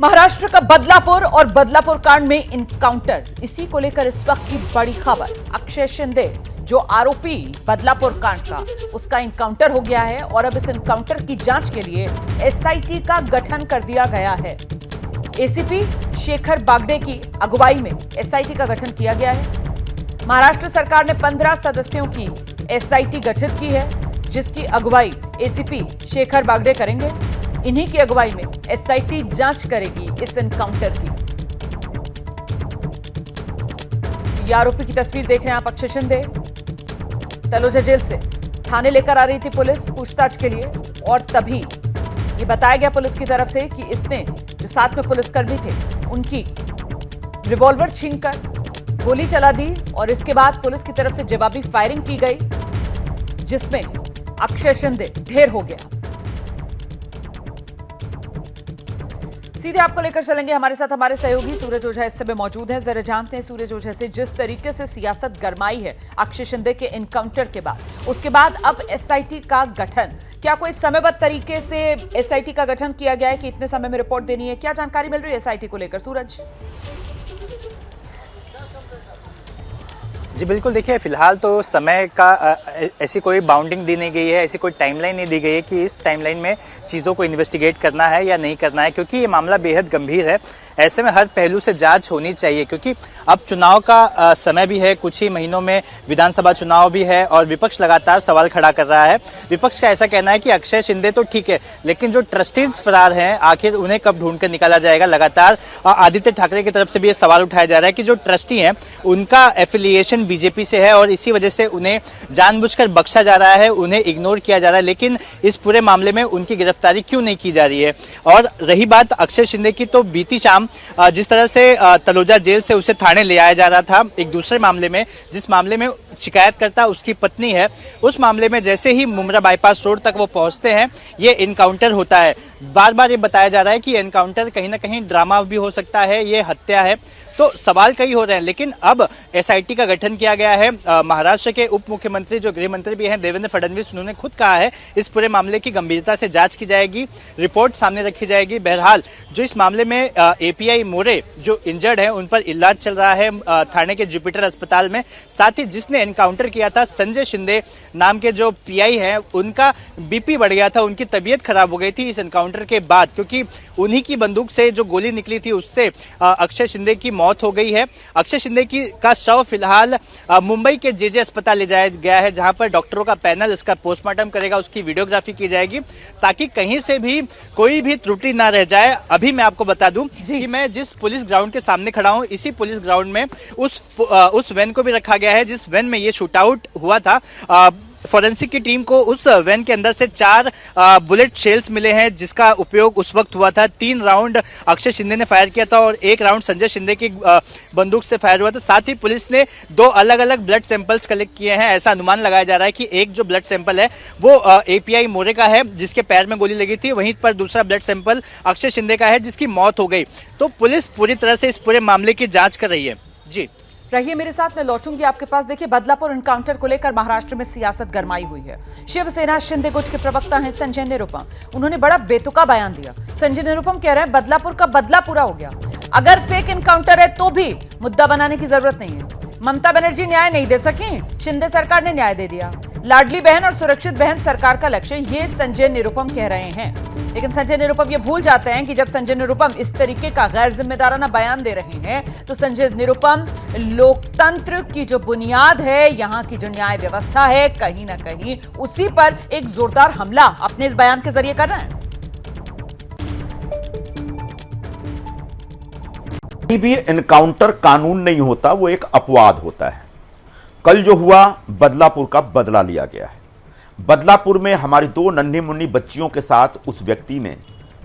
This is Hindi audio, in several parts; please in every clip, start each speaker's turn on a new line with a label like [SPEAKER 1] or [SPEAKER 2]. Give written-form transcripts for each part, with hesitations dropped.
[SPEAKER 1] महाराष्ट्र का बदलापुर और बदलापुर कांड में इनकाउंटर, इसी को लेकर इस वक्त की बड़ी खबर। अक्षय शिंदे जो आरोपी बदलापुर कांड का, उसका इनकाउंटर हो गया है और अब इस इनकाउंटर की जांच के लिए एसआईटी का गठन कर दिया गया है। एसीपी शेखर बागडे की अगुवाई में एसआईटी का गठन किया गया है। महाराष्ट्र सरकार ने 15 सदस्यों की एसआईटी गठित की है, जिसकी अगुवाई एसीपी शेखर बागडे करेंगे। इन्हीं की अगुवाई में एसआईटी जांच करेगी इस एनकाउंटर की। ये आरोपी की तस्वीर देख रहे हैं आप, अक्षय शिंदे। तलोजा जेल से थाने लेकर आ रही थी पुलिस पूछताछ के लिए, और तभी ये बताया गया पुलिस की तरफ से कि इसने जो साथ में पुलिसकर्मी थे उनकी रिवॉल्वर छीनकर गोली चला दी, और इसके बाद पुलिस की तरफ से जवाबी फायरिंग की गई, जिसमें अक्षय शिंदे ढेर हो गया। सीधे आपको लेकर चलेंगे, हमारे साथ हमारे सहयोगी सूरज ओझा इस समय मौजूद है। जरा जानते हैं सूरज ओझा से, जिस तरीके से सियासत गरमाई है अक्षय शिंदे के एनकाउंटर के बाद, उसके बाद अब एसआईटी का गठन, क्या कोई समयबद्ध तरीके से एसआईटी का गठन किया गया है कि इतने समय में रिपोर्ट देनी है? क्या जानकारी मिल रही है एसआईटी को लेकर, सूरज?
[SPEAKER 2] जी बिल्कुल, देखिए फिलहाल तो समय का ऐसी कोई बाउंडिंग दी नहीं गई है, ऐसी कोई टाइमलाइन नहीं दी गई है कि इस टाइमलाइन में चीज़ों को इन्वेस्टिगेट करना है या नहीं करना है, क्योंकि ये मामला बेहद गंभीर है। ऐसे में हर पहलू से जांच होनी चाहिए, क्योंकि अब चुनाव का समय भी है, कुछ ही महीनों में विधानसभा चुनाव भी है और विपक्ष लगातार सवाल खड़ा कर रहा है। विपक्ष का ऐसा कहना है कि अक्षय शिंदे तो ठीक है, लेकिन जो ट्रस्टीज फरार हैं, आखिर उन्हें कब ढूंढ कर निकाला जाएगा। लगातार आदित्य ठाकरे की तरफ से भी ये सवाल उठाया जा रहा है कि जो ट्रस्टी हैं उनका एफिलिएशन बीजेपी से है और इसी वजह से उन्हें जानबूझकर बख्शा जा रहा है, उन्हें इग्नोर किया जा रहा है। लेकिन इस पूरे मामले में उनकी गिरफ्तारी क्यों नहीं की जा रही है? और रही बात अक्षय शिंदे की, तो बीती शाम जिस तरह से तलोजा जेल से उसे थाने ले आया जा रहा था एक दूसरे मामले में, जिस मामले में शिकायतकर्ता उसकी पत्नी है, उस मामले में जैसे ही मुमरा बाईपास रोड तक वो पहुंचते हैं, ये इनकाउंटर होता है। बार बार ये बताया जा रहा है कि एनकाउंटर कहीं ना कहीं ड्रामा भी हो सकता है, ये हत्या है, तो सवाल कई हो रहे हैं। लेकिन अब एसआईटी का गठन किया गया है। महाराष्ट्र के उप मुख्यमंत्री जो गृह मंत्री भी हैं देवेंद्र फडणवीस, उन्होंने खुद कहा है इस पूरे मामले की गंभीरता से जांच की जाएगी, रिपोर्ट सामने रखी जाएगी। बहरहाल जो इस मामले में एपीआई मोरे जो इंजर्ड है, उन पर इलाज चल रहा है थाने के जुपिटर अस्पताल में। साथ ही जिसने एनकाउंटर किया था संजय शिंदे नाम के जो पीआई हैं, उनका बीपी बढ़ गया था, उनकी तबीयत खराब हो गई थी इस एनकाउंटर के बाद, क्योंकि उन्हीं की बंदूक से जो गोली निकली थी उससे अक्षय शिंदे की मौत हो गई है। अक्षय शिंदे का शव फिलहाल मुंबई के जेजे अस्पताल ले जाया गया है, जहां पर डॉक्टरों का पैनल इसका पोस्टमार्टम करेगा, उसकी वीडियोग्राफी की जाएगी, ताकि कहीं से भी कोई भी त्रुटि ना रह जाए। अभी मैं आपको बता दूं कि मैं जिस पुलिस ग्राउंड के सामने खड़ा हूं, इसी पुलिस ग्राउंड में उस वैन को भी रखा गया है जिस वैन में ये शूटआउट हुआ था। फॉरेंसिक की टीम को उस वैन के अंदर से 4 बुलेट शेल्स मिले हैं, जिसका उपयोग उस वक्त हुआ था। 3 राउंड अक्षय शिंदे ने फायर किया था और 1 राउंड संजय शिंदे की बंदूक से फायर हुआ था। साथ ही पुलिस ने 2 अलग अलग ब्लड सैंपल्स कलेक्ट किए हैं। ऐसा अनुमान लगाया जा रहा है कि एक जो ब्लड सैंपल है वो एपीआई मोरे का है, जिसके पैर में गोली लगी थी, वहीं पर दूसरा ब्लड सैंपल अक्षय शिंदे का है, जिसकी मौत हो गई। तो पुलिस पूरी तरह से इस पूरे मामले की जाँच कर रही है। जी
[SPEAKER 1] रहिए मेरे साथ, मैं लौटूंगी आपके पास। देखिए, बदलापुर एनकाउंटर को लेकर महाराष्ट्र में सियासत गरमाई हुई है। शिवसेना शिंदे गुट के प्रवक्ता हैं संजय निरुपम, उन्होंने बड़ा बेतुका बयान दिया। संजय निरुपम कह रहे हैं बदलापुर का बदला पूरा हो गया, अगर फेक एनकाउंटर है तो भी मुद्दा बनाने की जरूरत नहीं है। ममता बनर्जी न्याय नहीं दे सकी, शिंदे सरकार ने न्याय दे दिया। लाडली बहन और सुरक्षित बहन सरकार का लक्ष्य, ये संजय निरुपम कह रहे हैं। लेकिन संजय निरुपम ये भूल जाते हैं कि जब संजय निरुपम इस तरीके का गैर जिम्मेदाराना बयान दे रहे हैं, तो संजय निरुपम लोकतंत्र की जो बुनियाद है, यहाँ की जो न्याय व्यवस्था है, कहीं ना कहीं उसी पर एक जोरदार हमला अपने इस बयान के जरिए कर रहे हैं।
[SPEAKER 3] कहीं भी एनकाउंटर कानून नहीं होता, वो एक अपवाद होता है। कल जो हुआ, बदलापुर का बदला लिया गया है। बदलापुर में हमारी 2 नन्ही मुन्नी बच्चियों के साथ उस व्यक्ति ने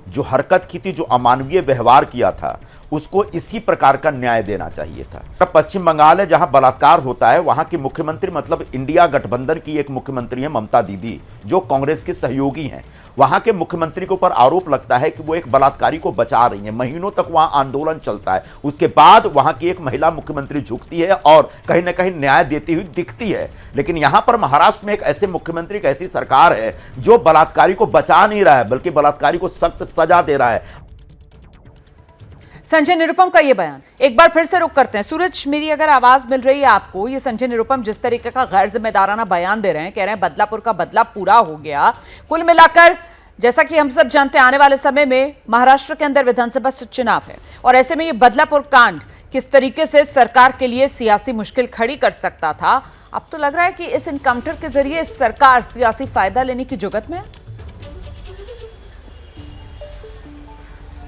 [SPEAKER 3] जो हरकत की थी, जो अमानवीय व्यवहार किया था, उसको इसी प्रकार का न्याय देना चाहिए था। पश्चिम बंगाल है, जहां बलात्कार होता है, वहां की मुख्यमंत्री, मतलब इंडिया गठबंधन की एक मुख्यमंत्री है ममता दीदी, जो कांग्रेस के सहयोगी हैं। वहां के मुख्यमंत्री के ऊपर आरोप लगता है कि वो एक बलात्कारी को बचा रही है। महीनों तक वहां आंदोलन चलता है। उसके बाद वहां की एक महिला मुख्यमंत्री झुकती है और कहीं ना कहीं न्याय देती हुई दिखती है। लेकिन यहां पर महाराष्ट्र में एक ऐसे मुख्यमंत्री, एक ऐसी सरकार है जो बलात्कारी को बचा नहीं रहा है, बल्कि बलात्कारी को सख्त सजा दे रहा है।
[SPEAKER 1] संजय निरुपम का ये बयान एक बार फिर से रुक करते हैं। सूरज, मेरी अगर आवाज मिल रही है आपको, ये संजय निरुपम जिस तरीके का गैर जिम्मेदाराना बयान दे रहे हैं, कह रहे हैं बदलापुर का बदला पूरा हो गया। कुल मिलाकर जैसा कि हम सब जानते हैं, आने वाले समय में महाराष्ट्र के अंदर विधानसभा चुनाव है और ऐसे में ये बदलापुर कांड किस तरीके से सरकार के लिए सियासी मुश्किल खड़ी कर सकता था। अब तो लग रहा है कि इस एनकाउंटर के जरिए सरकार सियासी फायदा लेने की जुगत में है।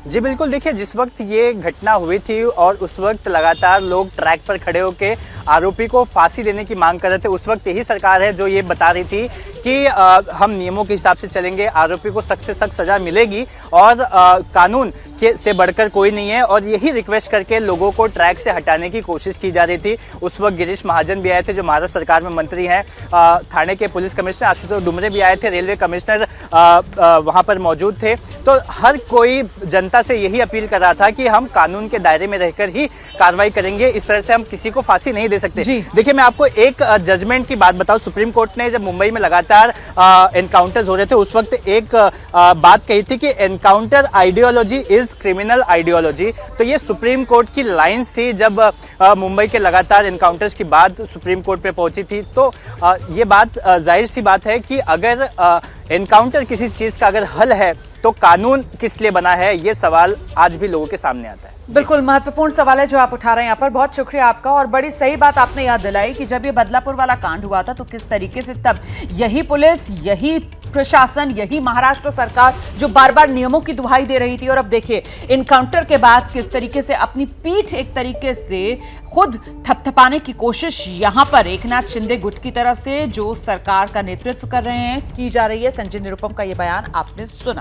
[SPEAKER 2] जी बिल्कुल, देखिए जिस वक्त ये घटना हुई थी और उस वक्त लगातार लोग ट्रैक पर खड़े होकर आरोपी को फांसी देने की मांग कर रहे थे, उस वक्त यही सरकार है जो ये बता रही थी कि हम नियमों के हिसाब से चलेंगे, आरोपी को सख्त से सख्त सजा मिलेगी और कानून से बढ़कर कोई नहीं है। और यही रिक्वेस्ट करके लोगों को ट्रैक से हटाने की कोशिश की जा रही थी। उस वक्त गिरीश महाजन भी आए थे जो महाराष्ट्र सरकार में मंत्री हैं, थाने के पुलिस कमिश्नर आशुतोष डुमरे भी आए थे, रेलवे कमिश्नर वहाँ पर मौजूद थे। तो हर कोई जनता से यही अपील कर रहा था कि हम कानून के दायरे में रहकर ही कार्रवाई करेंगे, इस तरह से हम किसी को फांसी नहीं दे सकते। देखिए मैं आपको एक जजमेंट की बात बताऊं, सुप्रीम कोर्ट ने जब मुंबई में लगातार एनकाउंटर्स हो रहे थे उस वक्त एक बात कही थी कि encounter ideology is criminal ideology. तो ये सुप्रीम कोर्ट की लाइंस थी जब मुंबई के लगातार एनकाउंटर्स की बात सुप्रीम कोर्ट पे पहुंची थी। तो ये बात जाहिर सी बात है कि अगर एनकाउंटर किसी चीज का अगर हल है तो कानून किस लिए बना है, ये सवाल आज भी लोगों के सामने आता है।
[SPEAKER 1] बिल्कुल महत्वपूर्ण सवाल है जो आप उठा रहे हैं यहाँ पर, बहुत शुक्रिया आपका। और बड़ी सही बात आपने याद दिलाई कि जब ये बदलापुर वाला कांड हुआ था तो किस तरीके से तब यही पुलिस, यही प्रशासन, यही महाराष्ट्र सरकार जो बार बार नियमों की दुहाई दे रही थी, और अब देखिए इनकाउंटर के बाद किस तरीके से अपनी पीठ एक तरीके से खुद थपथपाने की कोशिश यहां पर एकनाथ शिंदे गुट की तरफ से जो सरकार का नेतृत्व कर रहे हैं की जा रही है। संजय निरुपम का यह बयान आपने सुना।